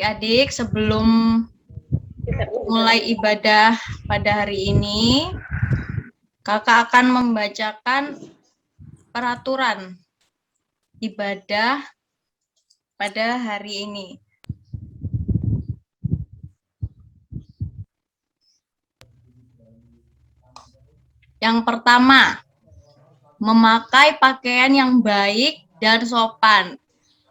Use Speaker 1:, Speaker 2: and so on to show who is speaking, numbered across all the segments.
Speaker 1: Adik-adik, sebelum mulai ibadah pada hari ini, kakak akan membacakan peraturan ibadah pada hari ini. Yang pertama, memakai pakaian yang baik dan sopan.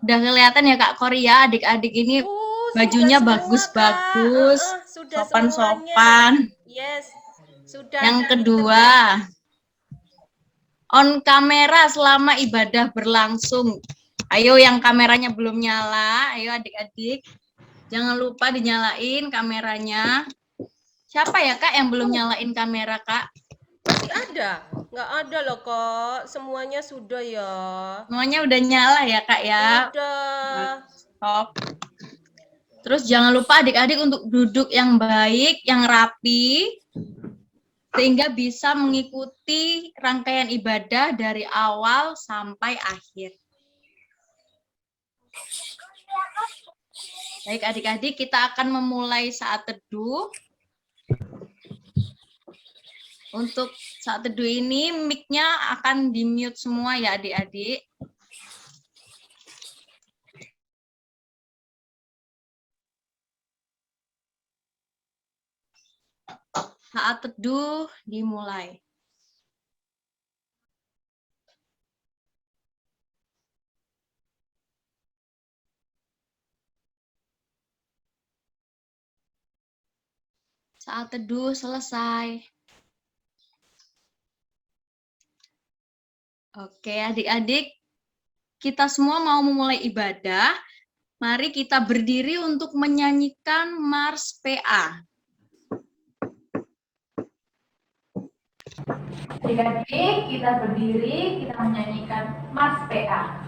Speaker 1: Udah kelihatan ya Kak Korea, adik-adik ini bajunya bagus-bagus, sopan-sopan.
Speaker 2: Yes, sudah.
Speaker 1: Yang kedua, on kamera selama ibadah berlangsung. Ayo yang kameranya belum nyala, ayo adik-adik. Jangan lupa dinyalain kameranya. Siapa ya Kak yang belum nyalain kamera Kak?
Speaker 2: Masih ada? Nggak ada loh kok, semuanya sudah ya.
Speaker 1: Semuanya udah nyala ya Kak ya?
Speaker 2: Udah.
Speaker 1: Stop. Terus jangan lupa adik-adik untuk duduk yang baik, yang rapi, sehingga bisa mengikuti rangkaian ibadah dari awal sampai akhir. Baik adik-adik, kita akan memulai saat teduh. Untuk saat teduh ini, mic-nya akan di-mute semua ya adik-adik. Saat teduh dimulai. Saat teduh selesai. Oke, adik-adik, kita semua mau memulai ibadah. Mari kita berdiri untuk menyanyikan Mars PA. Adik-adik, kita berdiri, kita menyanyikan Mars PA.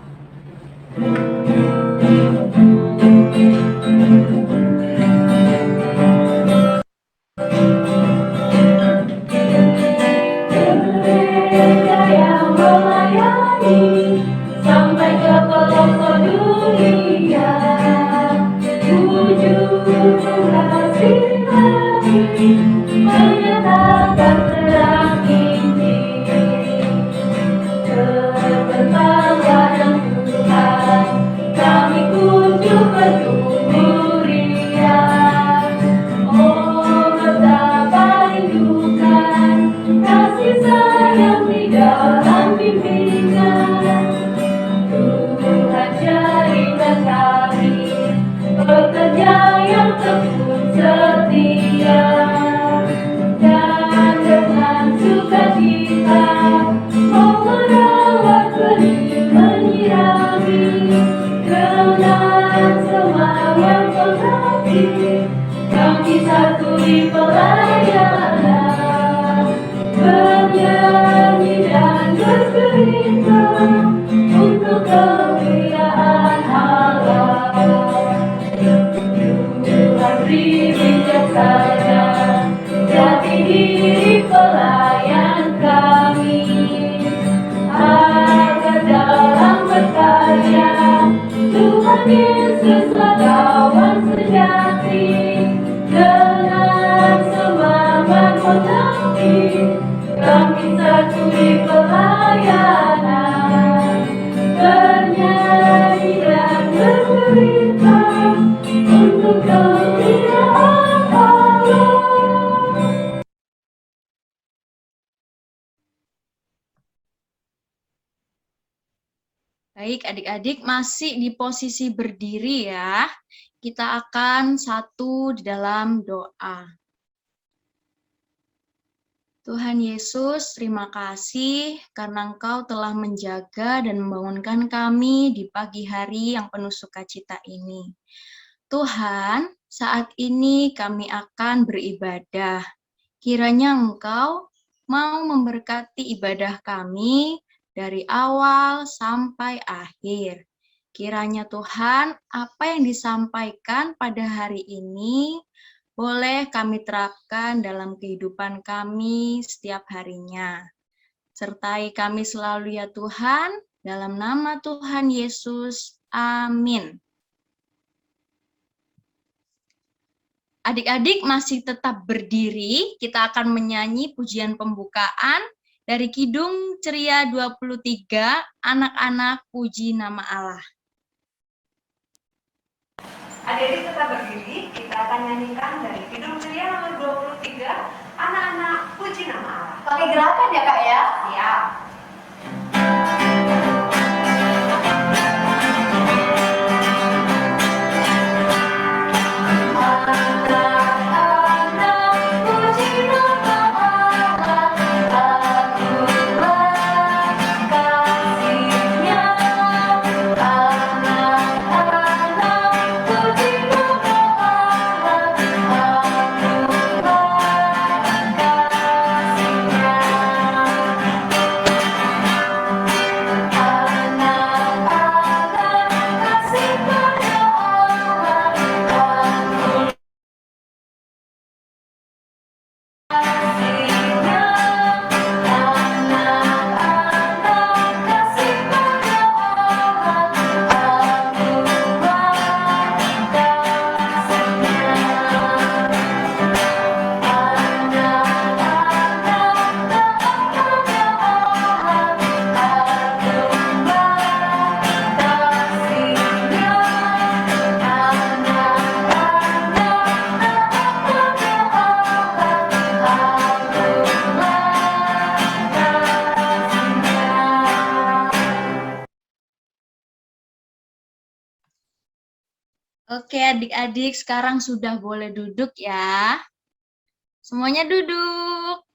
Speaker 1: Yang melayani sampai ke pelosok dunia, wujud kasih hati menyatakan terang Injil. Sebentar yang Tuhan, kami kunjung bertumbuh riang. Oh, betapa rindukan kasih sayang di dalam bimbingan. Tuhan jadikan kami pekerja yang tekun setia, dan dengan sukacita mau merawat benih menyirami dengan semangat pengabdi. Kami satu di pelayanan, bernyanyi dan bercerita untuk kemuliaan Allah. Tuhan beri bijaksana, jati diri pelayan kami, agar dalam berkarya Tuhan Yesuslah kawan sejati. Dengan semangat mengabdi, kami satu di pelayanan, bernyanyi dan bercerita untuk kemuliaan Allah. Baik, adik-adik masih di posisi berdiri ya. Kita akan satu di dalam doa. Tuhan Yesus, terima kasih karena Engkau telah menjaga dan membangunkan kami di pagi hari yang penuh sukacita ini. Tuhan, saat ini kami akan beribadah. Kiranya Engkau mau memberkati ibadah kami dari awal sampai akhir. Kiranya Tuhan, apa yang disampaikan pada hari ini boleh kami terapkan dalam kehidupan kami setiap harinya. Sertai kami selalu ya Tuhan, dalam nama Tuhan Yesus. Amin. Adik-adik masih tetap berdiri, kita akan menyanyi pujian pembukaan dari Kidung Ceria 23, Anak-anak Puji Nama Allah.
Speaker 3: Adik-adik tetap berdiri, kita akan nyanyikan dari Kidung Ceria nomor 23, Anak-anak Puji Nama Allah. Pakai gerakan ya Kak ya? Siap.
Speaker 1: Oke, adik-adik sekarang sudah boleh duduk ya. Semuanya duduk.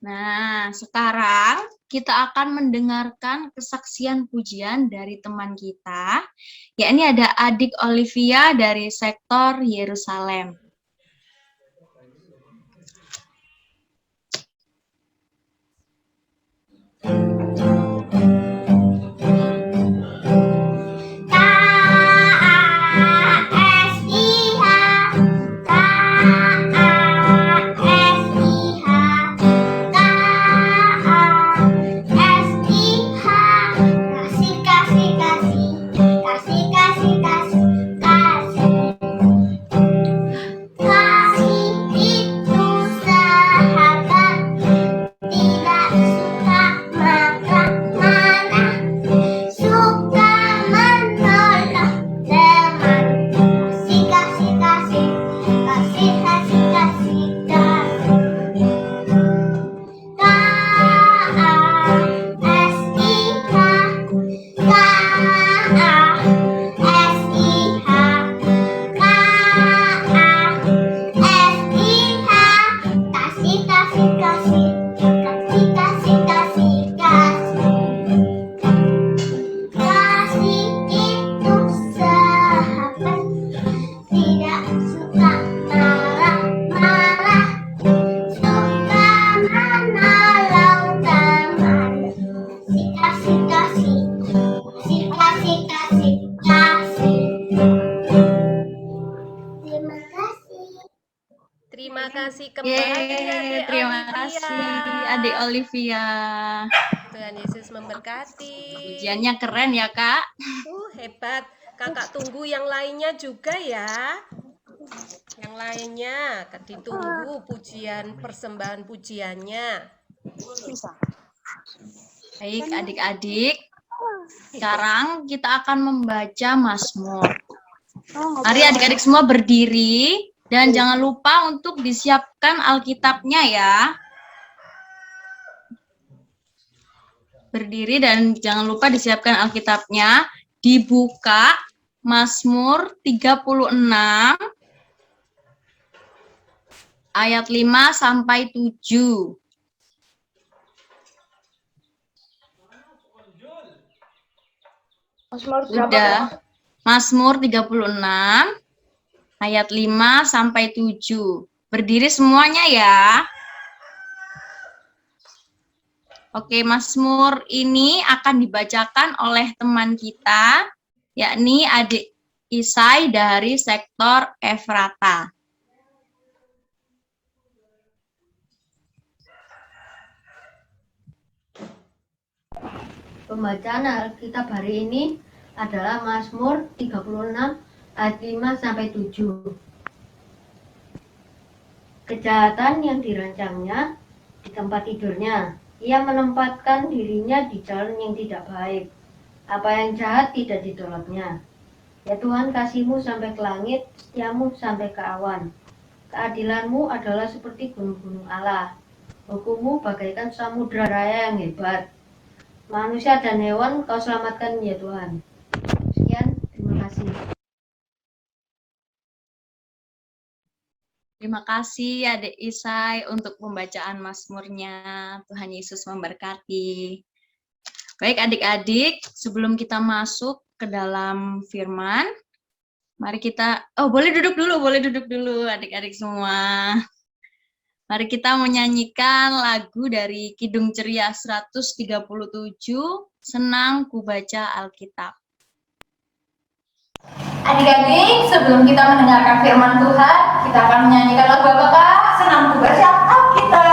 Speaker 1: Nah, sekarang kita akan mendengarkan kesaksian pujian dari teman kita, yakni ada adik Olivia dari sektor Yerusalem.
Speaker 2: Terima kasih kembali Adik
Speaker 1: Terima
Speaker 2: Olivia.
Speaker 1: kasih Adik Olivia.
Speaker 2: Tuhan Yesus memberkati.
Speaker 1: Pujiannya keren ya Kak.
Speaker 2: Hebat. Kakak tunggu yang lainnya juga ya. Yang lainnya ditunggu pujian, persembahan pujiannya.
Speaker 1: Baik adik-adik, sekarang kita akan membaca Mazmur. Mari adik-adik semua berdiri dan jangan lupa untuk disiapkan Alkitabnya ya. Berdiri dan jangan lupa disiapkan Alkitabnya. Dibuka Mazmur 36 ayat 5 sampai 7. Sudah. Mazmur 36 ayat 5 sampai 7. Berdiri semuanya ya. Oke, Mazmur ini akan dibacakan oleh teman kita, yakni adik Isai dari sektor Efrata.
Speaker 4: Pembacaan Alkitab hari ini adalah Mazmur 36 ayat 5 sampai 7. kejahatan yang dirancangnya di tempat tidurnya. Ia menempatkan dirinya di jalan yang tidak baik. Apa yang jahat tidak ditolaknya. Ya Tuhan, kasih-Mu sampai ke langit, setiamu sampai ke awan. Keadilan-Mu adalah seperti gunung-gunung Allah. Hukum-Mu bagaikan samudra raya yang hebat. Manusia dan hewan Kau selamatkan ya Tuhan. Sekian, terima kasih.
Speaker 1: Terima kasih Adik Isai untuk pembacaan Mazmurnya. Tuhan Yesus memberkati. Baik adik-adik, sebelum kita masuk ke dalam firman, mari kita, boleh duduk dulu adik-adik semua. Mari kita menyanyikan lagu dari Kidung Ceria 137, Senang Ku Baca Alkitab.
Speaker 3: Adik-adik, sebelum kita mendengarkan firman Tuhan, kita akan menyanyikan lagu apa Kak? Senang Ku Baca Alkitab.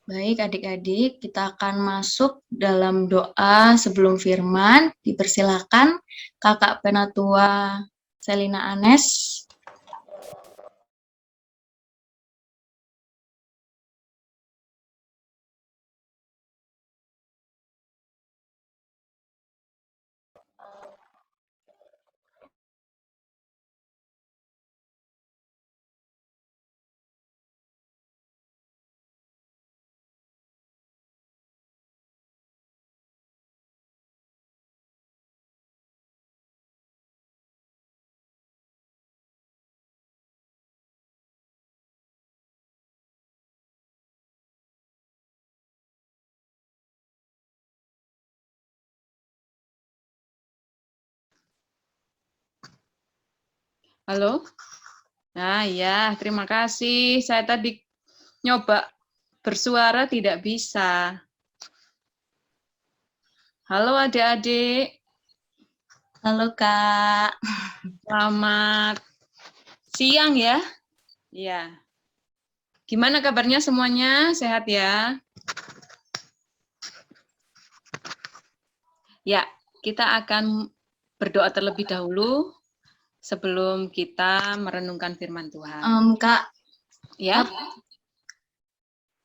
Speaker 1: Baik adik-adik, kita akan masuk dalam doa sebelum firman. Dipersilakan Kakak Penatua Selina Anes.
Speaker 5: Halo? Nah, ya, terima kasih. Saya tadi nyoba bersuara tidak bisa. Halo adik-adik.
Speaker 1: Halo Kak.
Speaker 5: Selamat siang ya. Ya. Gimana kabarnya semuanya? Sehat ya? Ya, kita akan berdoa terlebih dahulu sebelum kita merenungkan firman Tuhan.
Speaker 1: Kak,
Speaker 5: Ya.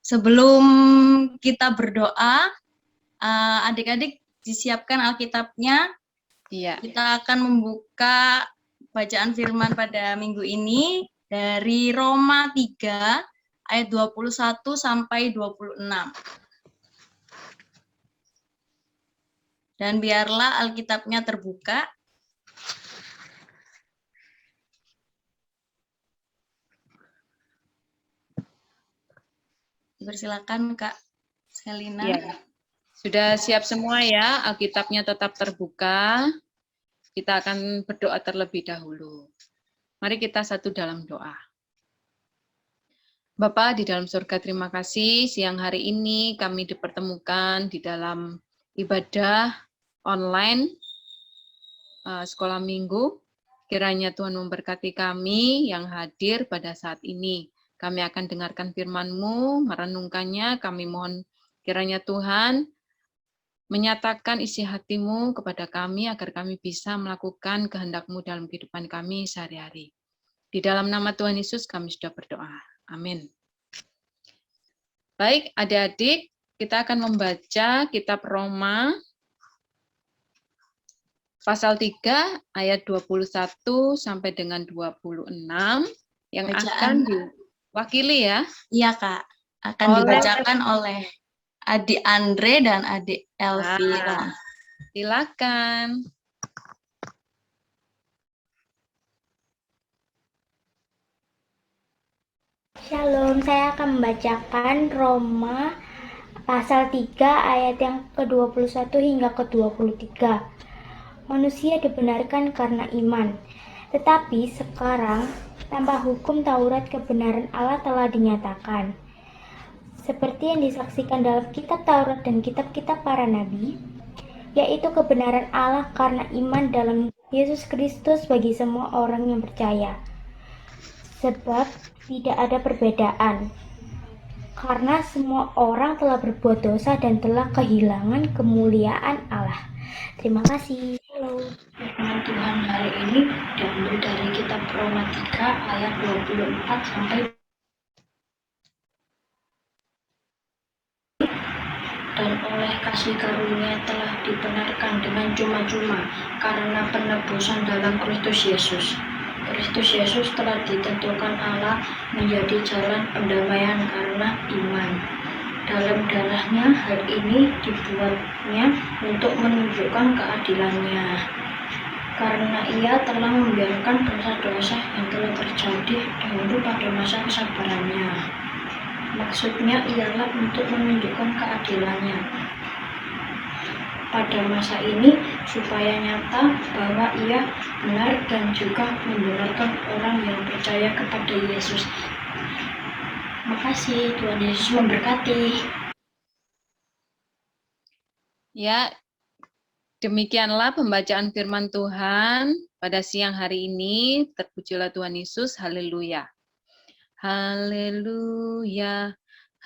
Speaker 1: sebelum kita berdoa, adik-adik disiapkan Alkitabnya.
Speaker 5: Iya.
Speaker 1: Kita akan membuka bacaan firman pada minggu ini dari Roma 3 ayat 21 sampai 26. Dan biarlah Alkitabnya terbuka. Dipersilakan Kak Selina.
Speaker 5: Ya. Sudah siap semua ya, Alkitabnya tetap terbuka. Kita akan berdoa terlebih dahulu. Mari kita satu dalam doa. Bapa di dalam surga, terima kasih siang hari ini kami dipertemukan di dalam ibadah online sekolah minggu. Kiranya Tuhan memberkati kami yang hadir pada saat ini. Kami akan dengarkan firman-Mu, merenungkannya. Kami mohon kiranya Tuhan menyatakan isi hati-Mu kepada kami agar kami bisa melakukan kehendak-Mu dalam kehidupan kami sehari-hari. Di dalam nama Tuhan Yesus kami sudah berdoa. Amin. Baik, adik-adik, kita akan membaca kitab Roma pasal 3 ayat 21 sampai dengan 26 yang
Speaker 1: Bacaan
Speaker 5: akan wakili ya.
Speaker 1: Iya, Kak. Akan
Speaker 5: Oleh
Speaker 1: dibacakan oleh adik Andre dan adik Elvira.
Speaker 5: silakan.
Speaker 6: Shalom, saya akan membacakan Roma pasal 3 ayat yang ke-21 hingga ke-23. Manusia dibenarkan karena iman, tetapi sekarang tanpa hukum Taurat kebenaran Allah telah dinyatakan. Seperti yang disaksikan dalam kitab Taurat dan kitab-kitab para nabi, yaitu kebenaran Allah karena iman dalam Yesus Kristus bagi semua orang yang percaya. Sebab tidak ada perbedaan, karena semua orang telah berbuat dosa dan telah kehilangan kemuliaan Allah. Terima kasih. Halo.
Speaker 4: Firman Tuhan hari ini diambil dari kitab Roma 3 ayat 24 sampai dan oleh kasih karunia telah dibenarkan dengan cuma-cuma karena penebusan dalam Kristus Yesus. Kristus Yesus telah ditentukan Allah menjadi jalan pendamaian karena iman. Dalam darahnya hal ini dibuatnya untuk menunjukkan keadilannya. Karena ia telah membiarkan dosa-dosa yang telah terjadi dahulu pada masa kesabarannya. Maksudnya ialah untuk menunjukkan keadilannya pada masa ini supaya nyata bahwa ia benar dan juga membenarkan orang yang percaya kepada Yesus. Makasih, Tuhan Yesus memberkati.
Speaker 5: Ya, demikianlah pembacaan firman Tuhan pada siang hari ini. Terpujilah Tuhan Yesus, haleluya. Haleluya,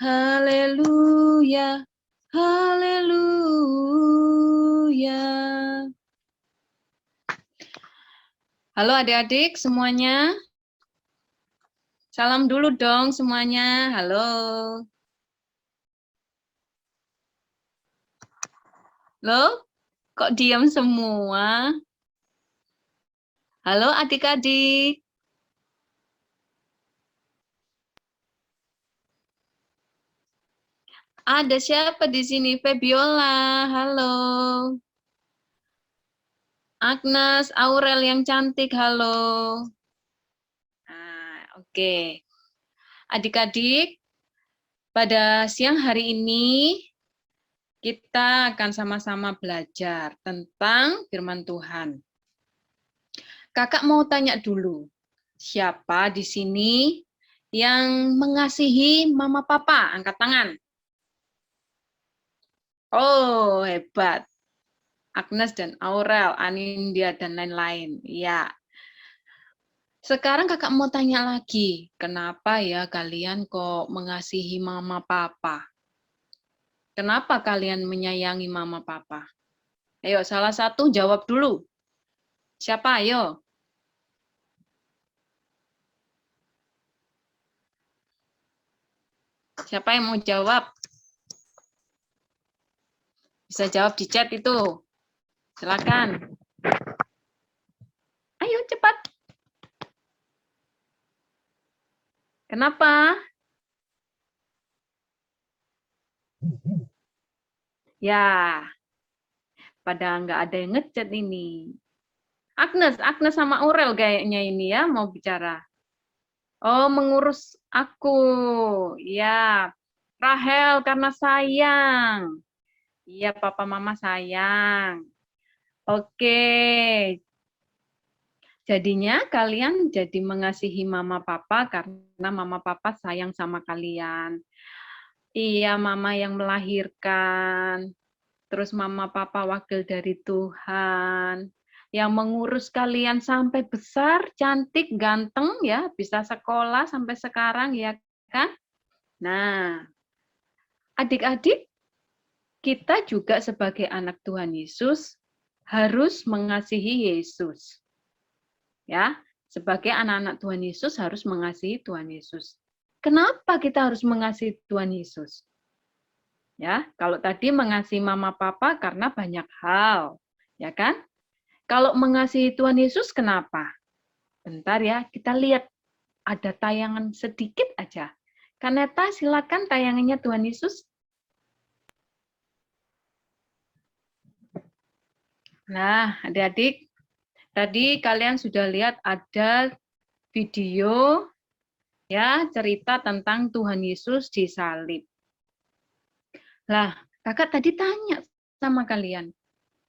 Speaker 5: haleluya, haleluya. Halo adik-adik semuanya. Salam dulu dong semuanya. Halo. Loh, kok diam semua? Halo adik-adik. Ada siapa di sini? Febiola, halo. Agnes, Aurel yang cantik, halo. Oke. Adik-adik, pada siang hari ini kita akan sama-sama belajar tentang firman Tuhan. Kakak mau tanya dulu, siapa di sini yang mengasihi mama papa? Angkat tangan. Oh, hebat. Agnes dan Aurel, Anindya, dan lain-lain. Ya. Sekarang kakak mau tanya lagi, kenapa ya kalian kok mengasihi mama papa? Kenapa kalian menyayangi mama papa? Ayo, salah satu jawab dulu. Siapa, ayo? Siapa yang mau jawab? Bisa jawab di chat itu. Silakan. Ayo, cepat. Kenapa? Ya, pada nggak ada yang ngechat ini. Agnes sama Aurel kayaknya ini ya mau bicara. Oh, mengurus aku. Ya, Rahel karena sayang. Iya, papa mama sayang. Oke. Jadinya kalian jadi mengasihi mama papa karena mama papa sayang sama kalian. Iya, mama yang melahirkan. Terus mama papa wakil dari Tuhan. Yang mengurus kalian sampai besar, cantik, ganteng ya, bisa sekolah sampai sekarang ya kan? Nah, adik-adik, kita juga sebagai anak Tuhan Yesus harus mengasihi Yesus. Ya, sebagai anak-anak Tuhan Yesus harus mengasihi Tuhan Yesus. Kenapa kita harus mengasihi Tuhan Yesus? Ya, kalau tadi mengasihi mama papa karena banyak hal, ya kan? Kalau mengasihi Tuhan Yesus kenapa? Bentar ya, kita lihat ada tayangan sedikit aja. Kaneta, silakan tayangannya Tuhan Yesus. Nah, adik-adik, tadi kalian sudah lihat ada video ya cerita tentang Tuhan Yesus disalib. Lah, kakak tadi tanya sama kalian,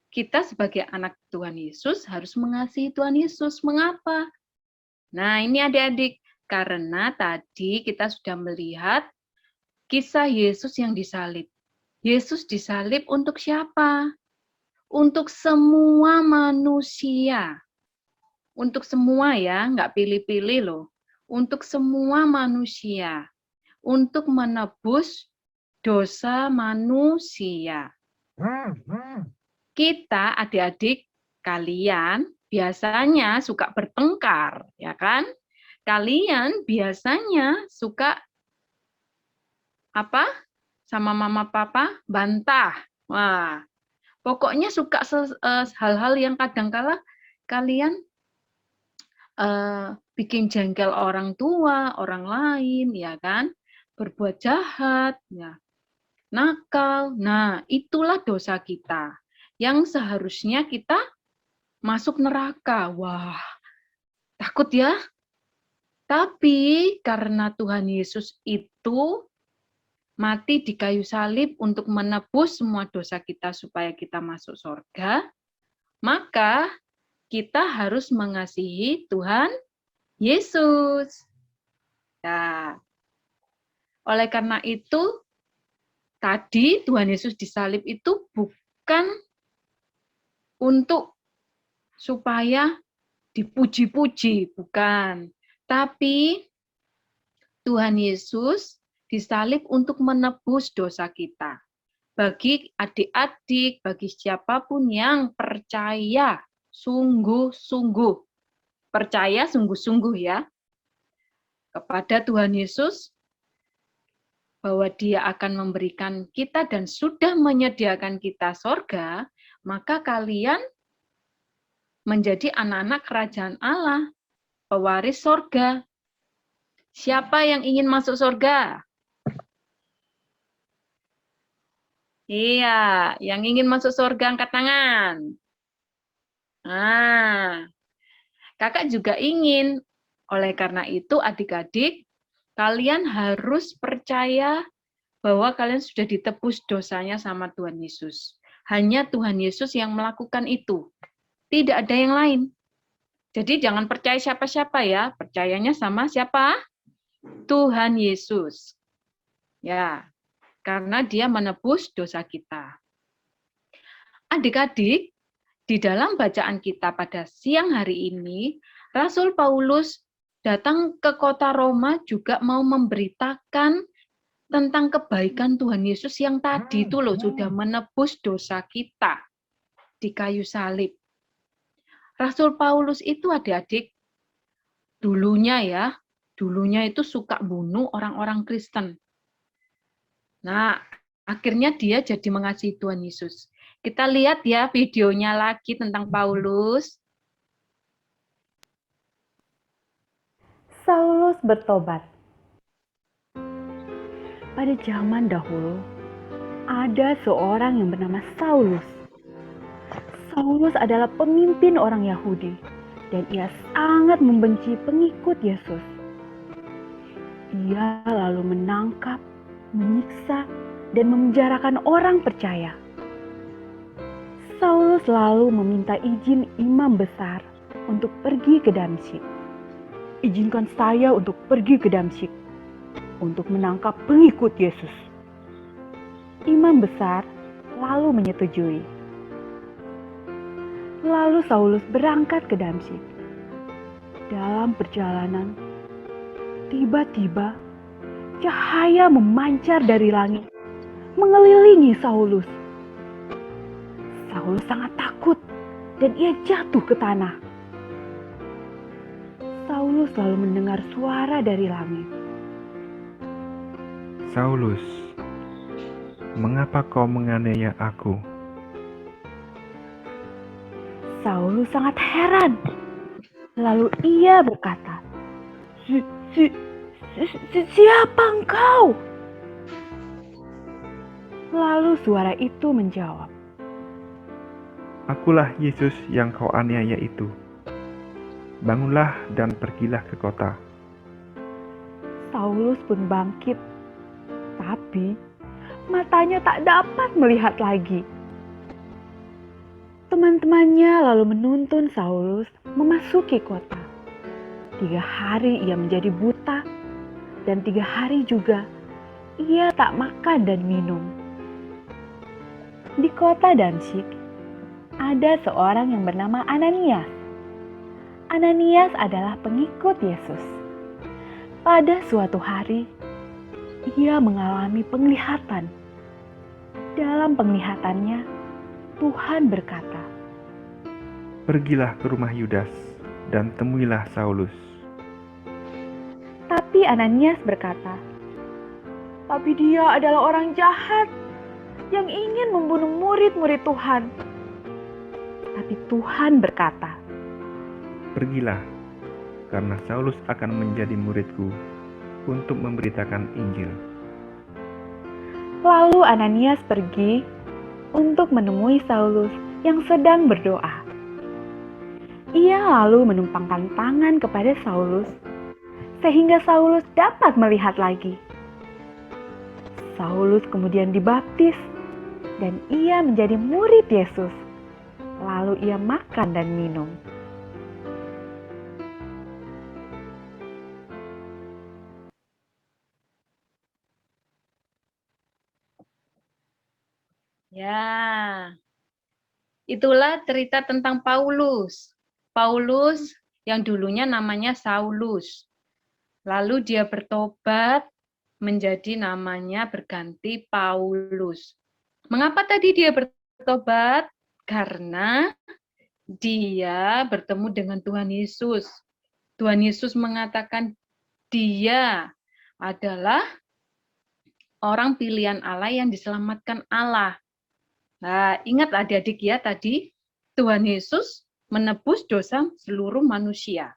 Speaker 5: kita sebagai anak Tuhan Yesus harus mengasihi Tuhan Yesus. Mengapa? Nah, ini adik-adik, karena tadi kita sudah melihat kisah Yesus yang disalib. Yesus disalib untuk siapa? Untuk semua manusia. Untuk semua ya, nggak pilih-pilih loh. Untuk semua manusia. Untuk menebus dosa manusia. Kita adik-adik kalian biasanya suka bertengkar, ya kan? Kalian biasanya suka apa? Sama mama papa bantah. Wah, pokoknya suka hal-hal yang kadangkala kalian bikin jengkel orang tua, orang lain, ya kan? Berbuat jahat, ya. Nakal. Nah, itulah dosa kita yang seharusnya kita masuk neraka. Wah, takut ya? Tapi karena Tuhan Yesus itu mati di kayu salib untuk menebus semua dosa kita supaya kita masuk surga, maka kita harus mengasihi Tuhan Yesus. Nah, oleh karena itu, tadi Tuhan Yesus disalib itu bukan untuk supaya dipuji-puji, bukan. Tapi Tuhan Yesus disalib untuk menebus dosa kita. Bagi adik-adik, bagi siapapun yang percaya sungguh-sungguh, percaya sungguh-sungguh ya, kepada Tuhan Yesus, bahwa Dia akan memberikan kita dan sudah menyediakan kita sorga, maka kalian menjadi anak-anak kerajaan Allah, pewaris sorga. Siapa yang ingin masuk sorga? Iya, yang ingin masuk surga angkat tangan. Nah, kakak juga ingin. Oleh karena itu, adik-adik, kalian harus percaya bahwa kalian sudah ditebus dosanya sama Tuhan Yesus. Hanya Tuhan Yesus yang melakukan itu. Tidak ada yang lain. Jadi jangan percaya siapa-siapa ya. Percayanya sama siapa? Tuhan Yesus. Ya. Karena Dia menebus dosa kita. Adik-adik, di dalam bacaan kita pada siang hari ini, Rasul Paulus datang ke kota Roma juga mau memberitakan tentang kebaikan Tuhan Yesus yang tadi itu loh sudah menebus dosa kita di kayu salib. Rasul Paulus itu adik-adik, dulunya itu suka bunuh orang-orang Kristen. Nah, akhirnya dia jadi mengasihi Tuhan Yesus. Kita lihat ya videonya lagi tentang Paulus.
Speaker 7: Saulus bertobat. Pada zaman dahulu, ada seorang yang bernama Saulus. Saulus adalah pemimpin orang Yahudi, dan ia sangat membenci pengikut Yesus. Ia lalu menangkap, menyiksa, dan memenjarakan orang percaya. Saulus lalu meminta izin imam besar untuk pergi ke Damsyik. Izinkan saya untuk pergi ke Damsyik untuk menangkap pengikut Yesus. Imam besar lalu menyetujui. Lalu Saulus berangkat ke Damsyik. Dalam perjalanan, tiba-tiba cahaya memancar dari langit, mengelilingi Saulus. Saulus sangat takut dan ia jatuh ke tanah. Saulus lalu mendengar suara dari langit.
Speaker 8: Saulus, mengapa kau menganiaya aku?
Speaker 7: Saulus sangat heran. Lalu ia berkata, Siapa engkau? Lalu suara itu menjawab,
Speaker 8: Akulah Yesus yang kau aniaya itu. Bangunlah dan pergilah ke kota.
Speaker 7: Saulus pun bangkit, tapi matanya tak dapat melihat lagi. Teman-temannya lalu menuntun Saulus memasuki kota. 3 hari ia menjadi buta, dan 3 hari juga ia tak makan dan minum. Di kota Damsyik, ada seorang yang bernama Ananias. Ananias adalah pengikut Yesus. Pada suatu hari, ia mengalami penglihatan. Dalam penglihatannya, Tuhan berkata,
Speaker 8: Pergilah ke rumah Yudas dan temuilah Saulus.
Speaker 7: tapi Ananias berkata, "Tapi dia adalah orang jahat yang ingin membunuh murid-murid Tuhan." Tapi Tuhan berkata,
Speaker 8: Pergilah, karena Saulus akan menjadi muridku untuk memberitakan Injil.
Speaker 7: Lalu Ananias pergi untuk menemui Saulus yang sedang berdoa. Ia lalu menumpangkan tangan kepada Saulus, sehingga Saulus dapat melihat lagi. Saulus kemudian dibaptis, dan ia menjadi murid Yesus. Lalu ia makan dan minum.
Speaker 5: Ya, itulah cerita tentang Paulus. Paulus yang dulunya namanya Saulus. Lalu dia bertobat menjadi namanya berganti Paulus. Mengapa tadi dia bertobat? Karena dia bertemu dengan Tuhan Yesus. Tuhan Yesus mengatakan dia adalah orang pilihan Allah yang diselamatkan Allah. Nah, ingat adik-adik ya tadi, Tuhan Yesus menebus dosa seluruh manusia.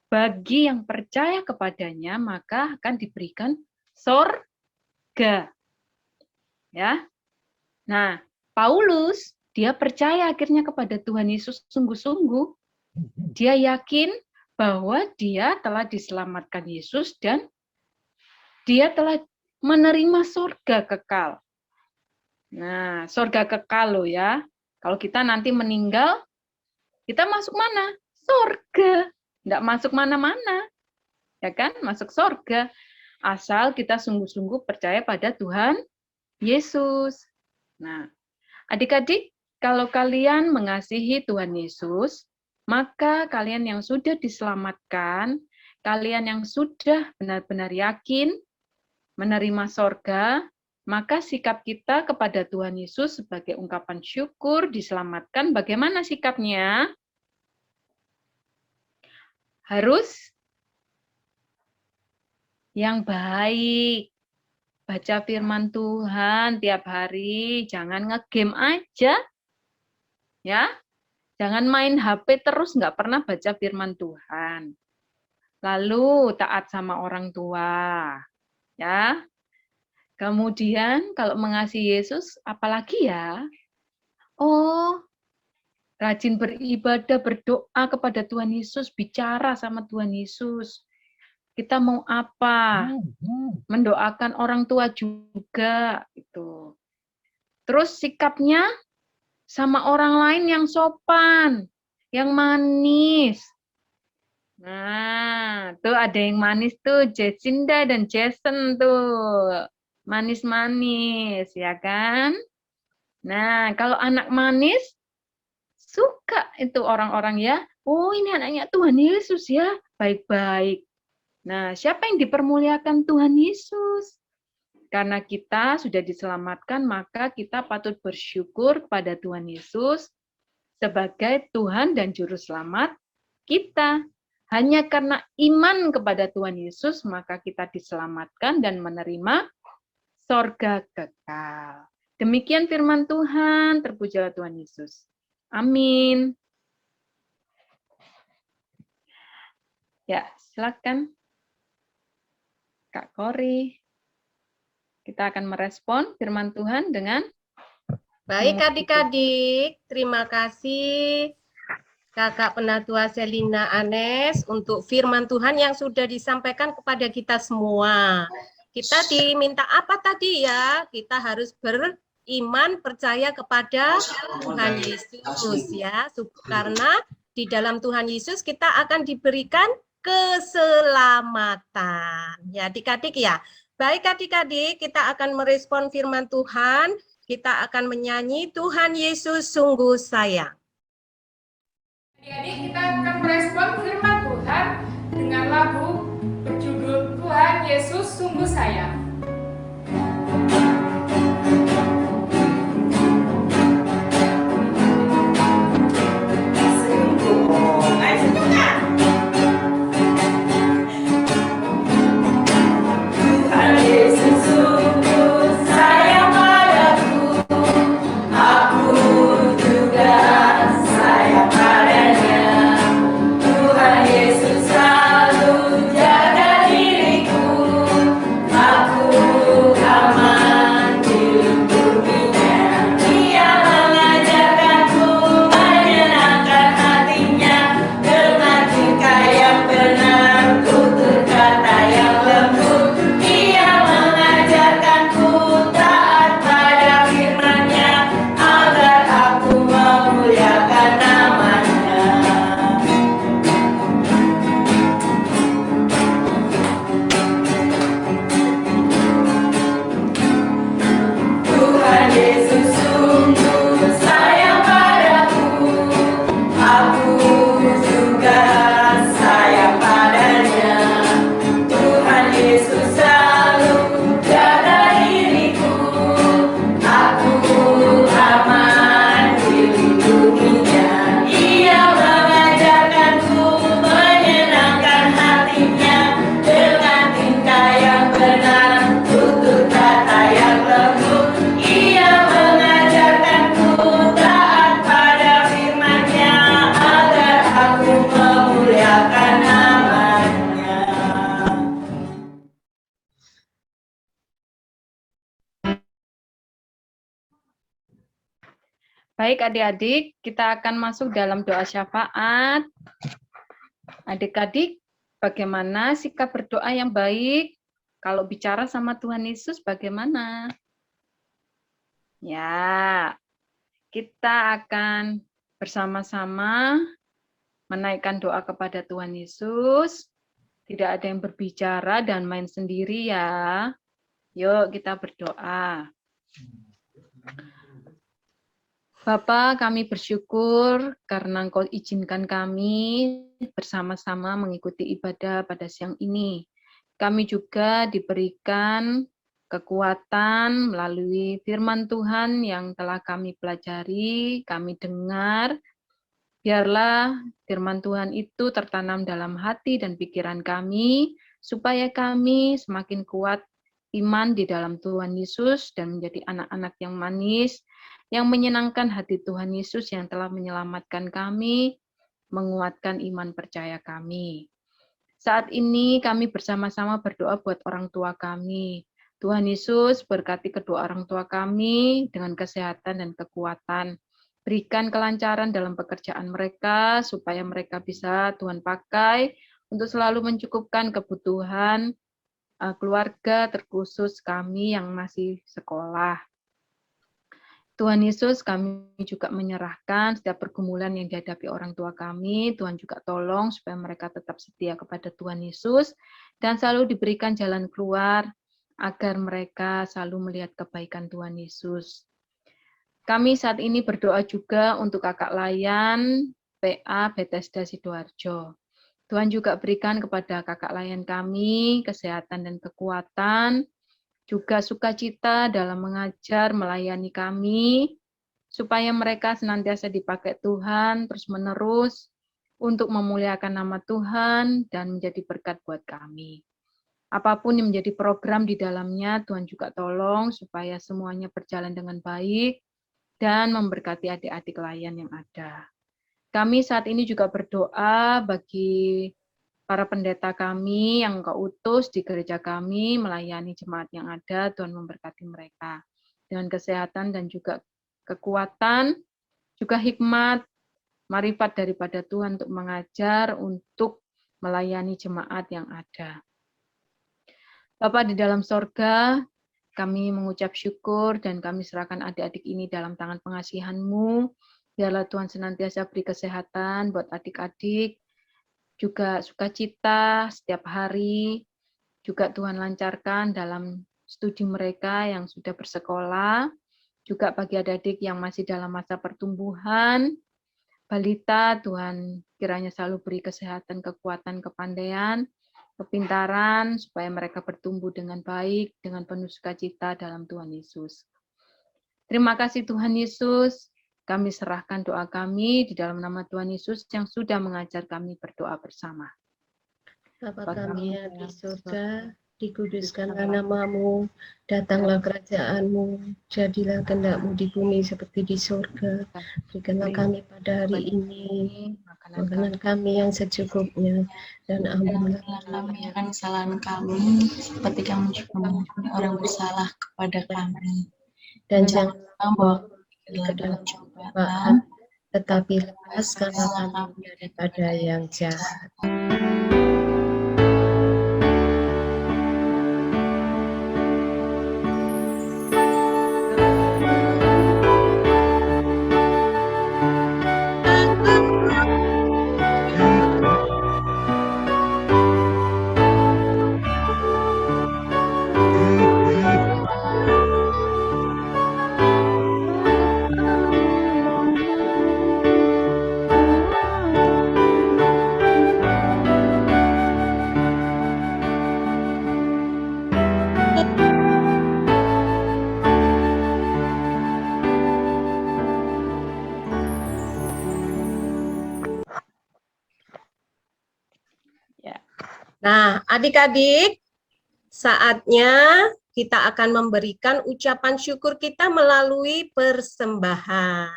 Speaker 5: Bagi yang percaya kepadanya, maka akan diberikan sorga. Ya. Nah, Paulus, dia percaya akhirnya kepada Tuhan Yesus sungguh-sungguh. Dia yakin bahwa dia telah diselamatkan Yesus dan dia telah menerima surga kekal. Nah, surga kekal loh ya. Kalau kita nanti meninggal, kita masuk mana? Surga. Enggak masuk mana-mana. Ya kan? Masuk surga. Asal kita sungguh-sungguh percaya pada Tuhan Yesus. Nah, adik-adik, kalau kalian mengasihi Tuhan Yesus, maka kalian yang sudah diselamatkan, kalian yang sudah benar-benar yakin menerima sorga, maka sikap kita kepada Tuhan Yesus sebagai ungkapan syukur diselamatkan, bagaimana sikapnya? Harus yang baik. Baca firman Tuhan tiap hari, jangan ngegame aja. Ya, jangan main HP terus nggak pernah baca firman Tuhan. Lalu taat sama orang tua. Ya. Kemudian kalau mengasihi Yesus, apalagi ya? Oh, rajin beribadah, berdoa kepada Tuhan Yesus, bicara sama Tuhan Yesus. Kita mau apa? Mendoakan orang tua juga itu. Terus sikapnya sama orang lain yang sopan, yang manis. Nah, tuh ada yang manis tuh, Jacinda dan Jason tuh. Manis-manis, ya kan? Nah, kalau anak manis, suka itu orang-orang ya. Oh, ini anaknya Tuhan Yesus ya, baik-baik. Nah, siapa yang dipermuliakan Tuhan Yesus? Karena kita sudah diselamatkan, maka kita patut bersyukur pada Tuhan Yesus sebagai Tuhan dan Juru Selamat kita. Hanya karena iman kepada Tuhan Yesus, maka kita diselamatkan dan menerima sorga kekal. Demikian firman Tuhan, terpujilah Tuhan Yesus. Amin. Ya, silakan. Kak Kori. Kita akan merespon firman Tuhan dengan
Speaker 2: Baik adik-adik, terima kasih Kakak Penatua Selina Anes untuk firman Tuhan yang sudah disampaikan kepada kita semua. Kita diminta apa tadi ya? Kita harus beriman, percaya kepada Tuhan Yesus ya. Karena di dalam Tuhan Yesus kita akan diberikan keselamatan. Ya adik-adik ya. Baik adik-adik, kita akan merespon firman Tuhan. Kita akan menyanyi Tuhan Yesus sungguh sayang.
Speaker 9: Adik-adik, kita akan merespon firman Tuhan dengan lagu berjudul Tuhan Yesus sungguh sayang.
Speaker 5: Baik adik-adik, kita akan masuk dalam doa syafaat. Adik-adik, bagaimana sikap berdoa yang baik? Kalau bicara sama Tuhan Yesus bagaimana? Ya, kita akan bersama-sama menaikkan doa kepada Tuhan Yesus. Tidak ada yang berbicara dan main sendiri ya. Yuk kita berdoa. Bapa, kami bersyukur karena Engkau izinkan kami bersama-sama mengikuti ibadah pada siang ini. Kami juga diberikan kekuatan melalui firman Tuhan yang telah kami pelajari, kami dengar. Biarlah firman Tuhan itu tertanam dalam hati dan pikiran kami, supaya kami semakin kuat iman di dalam Tuhan Yesus dan menjadi anak-anak yang manis, yang menyenangkan hati Tuhan Yesus yang telah menyelamatkan kami, menguatkan iman percaya kami. Saat ini kami bersama-sama berdoa buat orang tua kami. Tuhan Yesus berkati kedua orang tua kami dengan kesehatan dan kekuatan. Berikan kelancaran dalam pekerjaan mereka, supaya mereka bisa Tuhan pakai untuk selalu mencukupkan kebutuhan keluarga, terkhusus kami yang masih sekolah. Tuhan Yesus, kami juga menyerahkan setiap pergumulan yang dihadapi orang tua kami. Tuhan juga tolong supaya mereka tetap setia kepada Tuhan Yesus dan selalu diberikan jalan keluar agar mereka selalu melihat kebaikan Tuhan Yesus. Kami saat ini berdoa juga untuk kakak layan PA Bethesda Sidoarjo. Tuhan juga berikan kepada kakak layan kami kesehatan dan kekuatan, juga sukacita dalam mengajar, melayani kami, supaya mereka senantiasa dipakai Tuhan terus-menerus untuk memuliakan nama Tuhan dan menjadi berkat buat kami. Apapun yang menjadi program di dalamnya, Tuhan juga tolong supaya semuanya berjalan dengan baik dan memberkati adik-adik layan yang ada. Kami saat ini juga berdoa bagi para pendeta kami yang Engkau utus di gereja kami melayani jemaat yang ada, Tuhan memberkati mereka dengan kesehatan dan juga kekuatan, juga hikmat, marifat daripada Tuhan untuk mengajar, untuk melayani jemaat yang ada. Bapa di dalam sorga, kami mengucap syukur dan kami serahkan adik-adik ini dalam tangan pengasihan-Mu. Biarlah Tuhan senantiasa beri kesehatan buat adik-adik, juga sukacita setiap hari, juga Tuhan lancarkan dalam studi mereka yang sudah bersekolah, juga bagi adik-adik yang masih dalam masa pertumbuhan, balita, Tuhan kiranya selalu beri kesehatan, kekuatan, kepandaian, kepintaran, supaya mereka bertumbuh dengan baik, dengan penuh sukacita dalam Tuhan Yesus. Terima kasih Tuhan Yesus, kami serahkan doa kami di dalam nama Tuhan Yesus yang sudah mengajar kami berdoa bersama.
Speaker 2: Bapa kami yang di surga, dikuduskanlah nama-Mu, datanglah kerajaan-Mu, jadilah kehendak-Mu di bumi seperti di surga. Berikanlah kami pada hari ini makanan kami yang secukupnya, dan ampunilah
Speaker 1: kami akan kesalahan kami, seperti kami juga mengampuni orang bersalah kepada kami.
Speaker 2: Dan jangan
Speaker 1: membawa
Speaker 2: ke dalam cobaan, tetapi lepaskanlah kami daripada yang jahat. Nah, adik-adik, saatnya kita akan memberikan ucapan syukur kita melalui persembahan.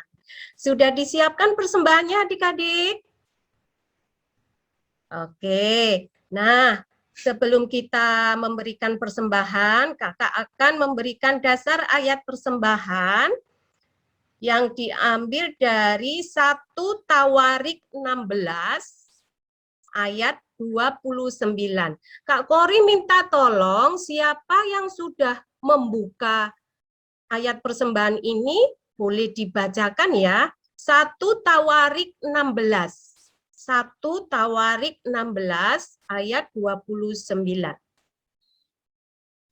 Speaker 2: Sudah disiapkan persembahannya, adik-adik? Oke, nah sebelum kita memberikan persembahan, kakak akan memberikan dasar ayat persembahan yang diambil dari 1 Tawarik 16 ayat 29. Kak Kori minta tolong siapa yang sudah membuka ayat persembahan ini boleh dibacakan ya. 1 Tawarik 16. 1 Tawarik 16 ayat 29.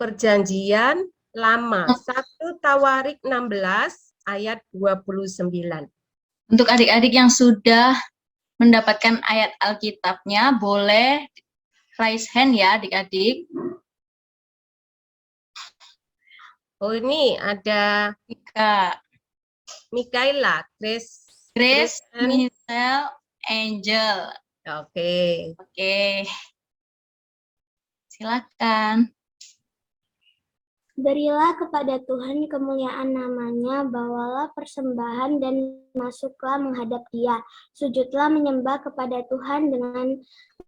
Speaker 2: Perjanjian lama. 1 Tawarik 16 ayat 29.
Speaker 1: Untuk adik-adik yang sudah mendapatkan ayat Alkitabnya, boleh raise hand ya adik-adik.
Speaker 2: Oh, ini ada Mikaela, Grace,
Speaker 1: Michelle, Angel.
Speaker 2: Oke.
Speaker 1: Silakan.
Speaker 6: Berilah kepada Tuhan kemuliaan namanya, bawalah persembahan dan masuklah menghadap Dia. Sujudlah menyembah kepada Tuhan dengan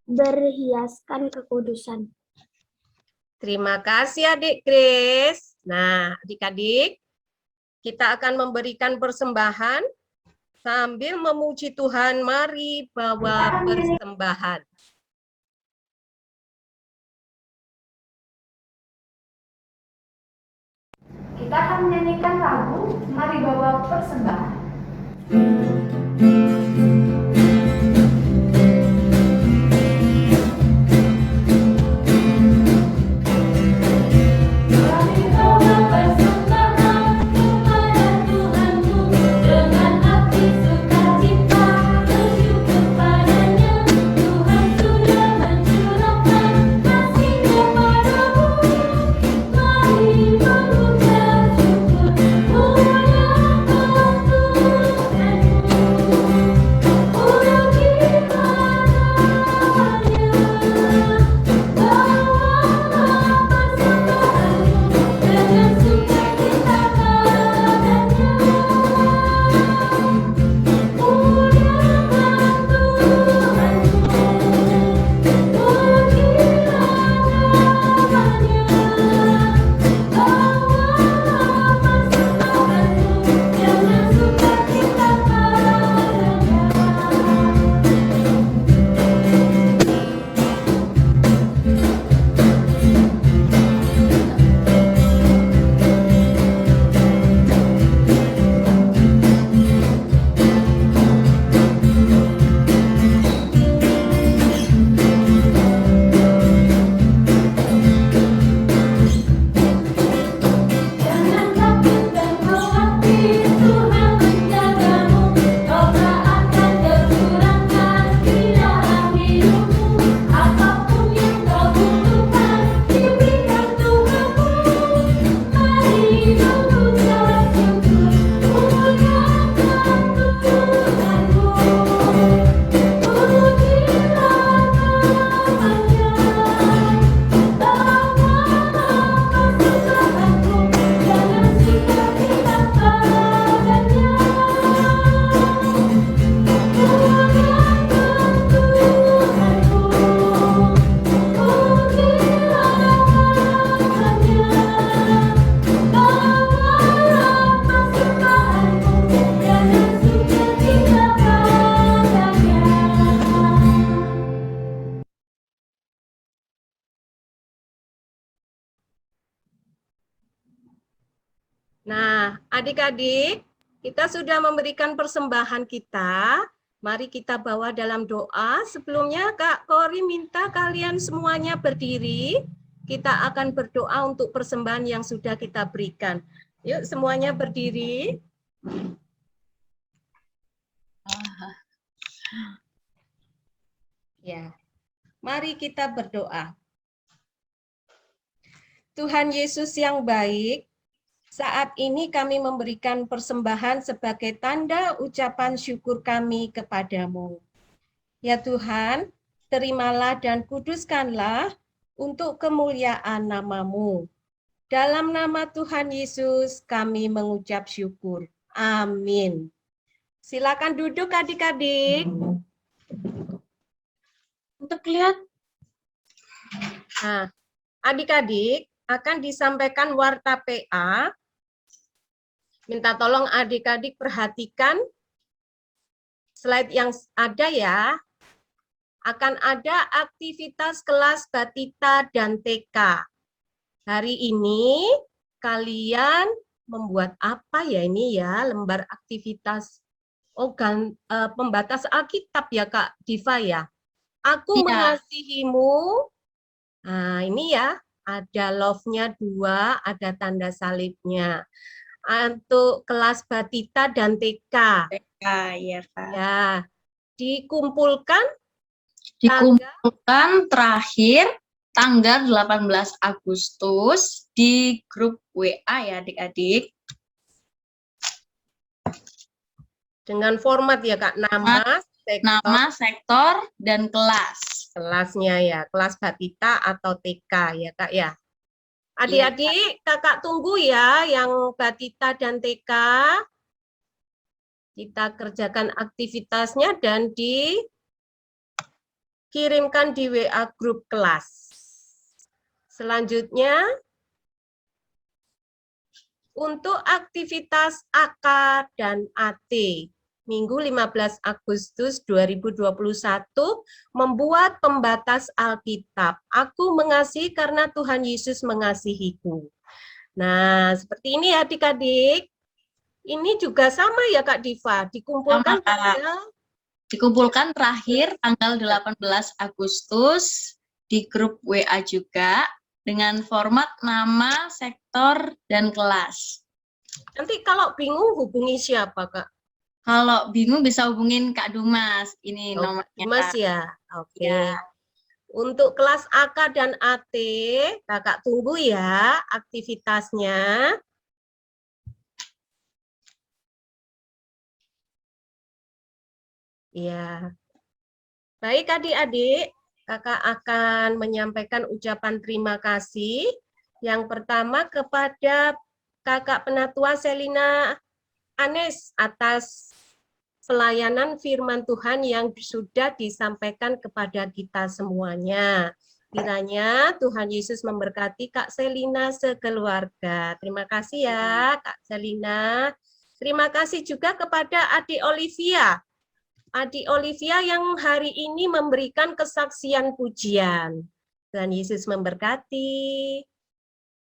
Speaker 6: berhiaskan kekudusan.
Speaker 2: Terima kasih adik Grace. Nah, adik-adik, kita akan memberikan persembahan sambil memuji Tuhan. Mari bawa persembahan.
Speaker 3: Kita akan menyanyikan lagu Mari Bawa Persembahan.
Speaker 10: Thank you.
Speaker 2: Nah, adik-adik, kita sudah memberikan persembahan kita. Mari kita bawa dalam doa. Sebelumnya Kak Kori minta kalian semuanya berdiri. Kita akan berdoa untuk persembahan yang sudah kita berikan. Yuk semuanya berdiri. Ya, mari kita berdoa. Tuhan Yesus yang baik, saat ini kami memberikan persembahan sebagai tanda ucapan syukur kami kepadamu. Ya Tuhan, terimalah dan kuduskanlah untuk kemuliaan namamu. Dalam nama Tuhan Yesus kami mengucap syukur. Amin. Silakan duduk adik-adik.
Speaker 1: Untuk lihat.
Speaker 2: Nah, adik-adik akan disampaikan warta PA. Minta tolong adik-adik perhatikan slide yang ada ya. Akan ada aktivitas kelas Batita dan TK. Hari ini kalian membuat apa ya ini ya, lembar aktivitas pembatas Alkitab ya Kak Diva ya. Aku mengasihimu. Nah, ini ya, ada love-nya 2, ada tanda salibnya. Untuk kelas Batita dan TK.
Speaker 1: TK, ya Kak.
Speaker 2: Ya, dikumpulkan
Speaker 1: terakhir tanggal 18 Agustus di grup WA ya adik-adik.
Speaker 2: Dengan format ya Kak, nama,
Speaker 1: sektor, dan kelas.
Speaker 2: Kelasnya ya, kelas Batita atau TK ya Kak ya. Adik-adik, Kakak tunggu ya yang Batita dan TK. Kita kerjakan aktivitasnya dan dikirimkan di WA grup kelas. Selanjutnya, untuk aktivitas AK dan AT. Minggu 15 Agustus 2021 membuat pembatas Alkitab. Aku mengasihi karena Tuhan Yesus mengasihiku. Nah, seperti ini ya adik-adik. Ini juga sama ya Kak Diva,
Speaker 1: dikumpulkan terakhir tanggal 18 Agustus di grup WA juga dengan format nama, sektor, dan kelas.
Speaker 2: Nanti kalau bingung hubungi siapa Kak?
Speaker 1: Kalau bingung bisa hubungin Kak Dumas. Ini nomornya.
Speaker 2: Dumas ya. Oke. Ya. Untuk kelas AK dan AT, Kakak tunggu ya aktivitasnya. Ya. Baik adik-adik, Kakak akan menyampaikan ucapan terima kasih. Yang pertama kepada Kakak Penatua Selina Anes atas pelayanan firman Tuhan yang sudah disampaikan kepada kita semuanya. Kiranya Tuhan Yesus memberkati Kak Selina sekeluarga. Terima kasih ya Kak Selina. Terima kasih juga kepada Adik Olivia. Adik Olivia yang hari ini memberikan kesaksian pujian. Tuhan Yesus memberkati.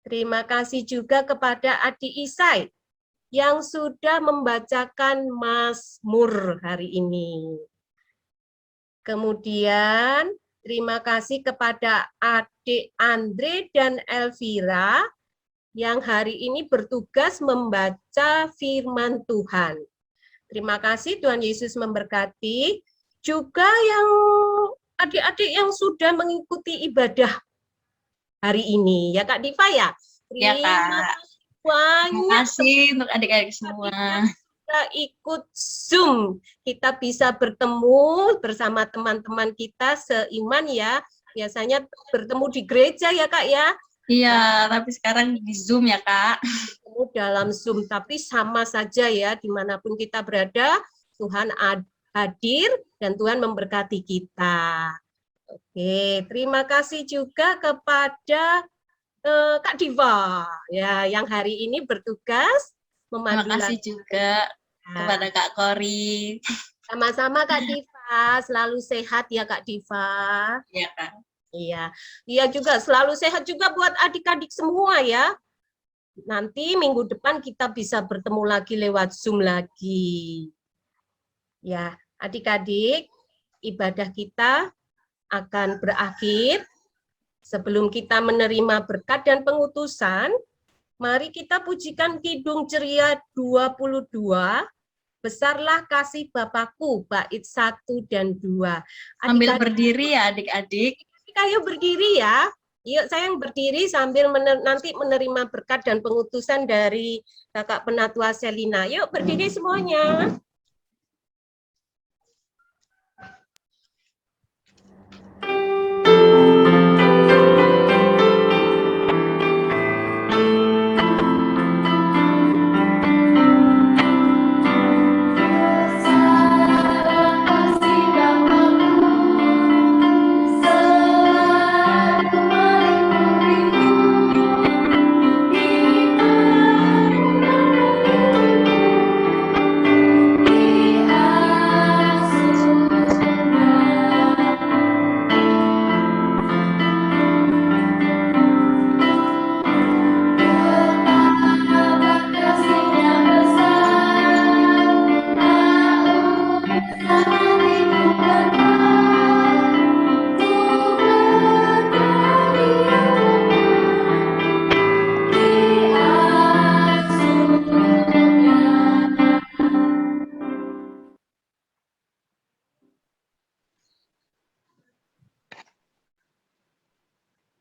Speaker 2: Terima kasih juga kepada Adik Isai yang sudah membacakan Mazmur hari ini. Kemudian terima kasih kepada Adik Andre dan Elvira yang hari ini bertugas membaca firman Tuhan. Terima kasih, Tuhan Yesus memberkati. Juga yang adik-adik yang sudah mengikuti ibadah hari ini. Ya Kak Diva ya?
Speaker 1: Ya Kak. Terima kasih untuk adik-adik semua.
Speaker 2: Kita ikut Zoom, kita bisa bertemu bersama teman-teman kita seiman ya. Biasanya bertemu di gereja ya Kak ya.
Speaker 1: Iya, tapi sekarang di Zoom ya Kak.
Speaker 2: Bertemu dalam Zoom, tapi sama saja ya dimanapun kita berada, Tuhan hadir dan Tuhan memberkati kita. Oke, terima kasih juga kepada Kak Diva ya yang hari ini bertugas memandu.
Speaker 1: Terima kasih juga kepada Kak Kori.
Speaker 2: Sama-sama Kak Diva, selalu sehat ya Kak Diva.
Speaker 1: Iya Kak.
Speaker 2: Iya, iya juga selalu sehat juga buat adik-adik semua ya. nanti minggu depan kita bisa bertemu lagi lewat Zoom lagi. Ya, adik-adik, ibadah kita akan berakhir. Sebelum kita menerima berkat dan pengutusan, mari kita pujikan Kidung Ceria 22, Besarlah Kasih Bapakku, bait 1 dan 2.
Speaker 1: Sambil berdiri ya adik-adik.
Speaker 2: Ayo berdiri ya. Yuk sayang berdiri sambil nanti menerima berkat dan pengutusan dari Kakak Penatua Selina. Yuk berdiri semuanya.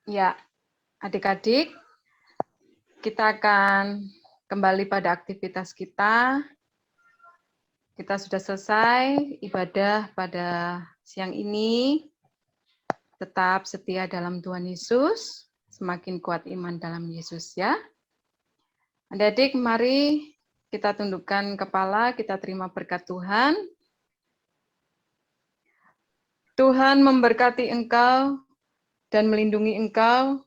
Speaker 5: Ya, adik-adik, kita akan kembali pada aktivitas kita. Kita sudah selesai ibadah pada siang ini. Tetap setia dalam Tuhan Yesus, semakin kuat iman dalam Yesus ya. Adik-adik, mari kita tundukkan kepala, kita terima berkat Tuhan. Tuhan memberkati engkau dan melindungi engkau.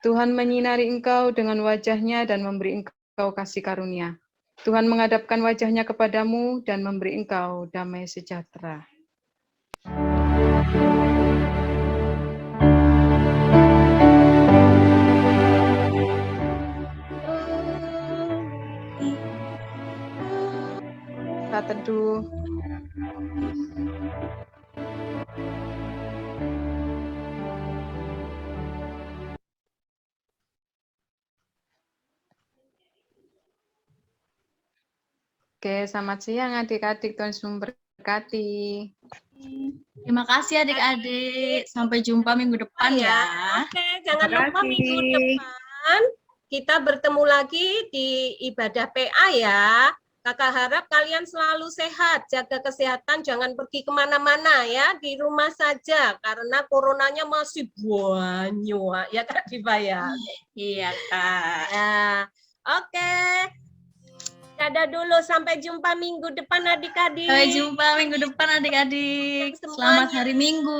Speaker 5: Tuhan menyinari engkau dengan wajah-Nya dan memberi engkau kasih karunia. Tuhan menghadapkan wajah-Nya kepadamu dan memberi engkau damai sejahtera. Kita teduh. Oke, selamat siang adik-adik, Tuhan Yesus memberkati.
Speaker 1: Terima kasih adik-adik. Sampai jumpa minggu depan ya.
Speaker 2: Oke, jangan lupa minggu depan kita bertemu lagi di ibadah PA ya. Kakak harap kalian selalu sehat, jaga kesehatan, jangan pergi kemana-mana ya, di rumah saja karena coronanya masih banyak ya Kak Diva ya.
Speaker 1: Iya Kak.
Speaker 2: Ya, oke. Dadah dulu, sampai jumpa minggu depan adik-adik.
Speaker 1: Sampai jumpa minggu depan adik-adik. Selamat hari Minggu.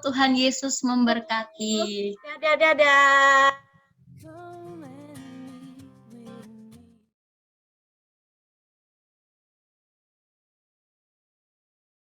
Speaker 1: Tuhan Yesus memberkati.
Speaker 2: Dadah.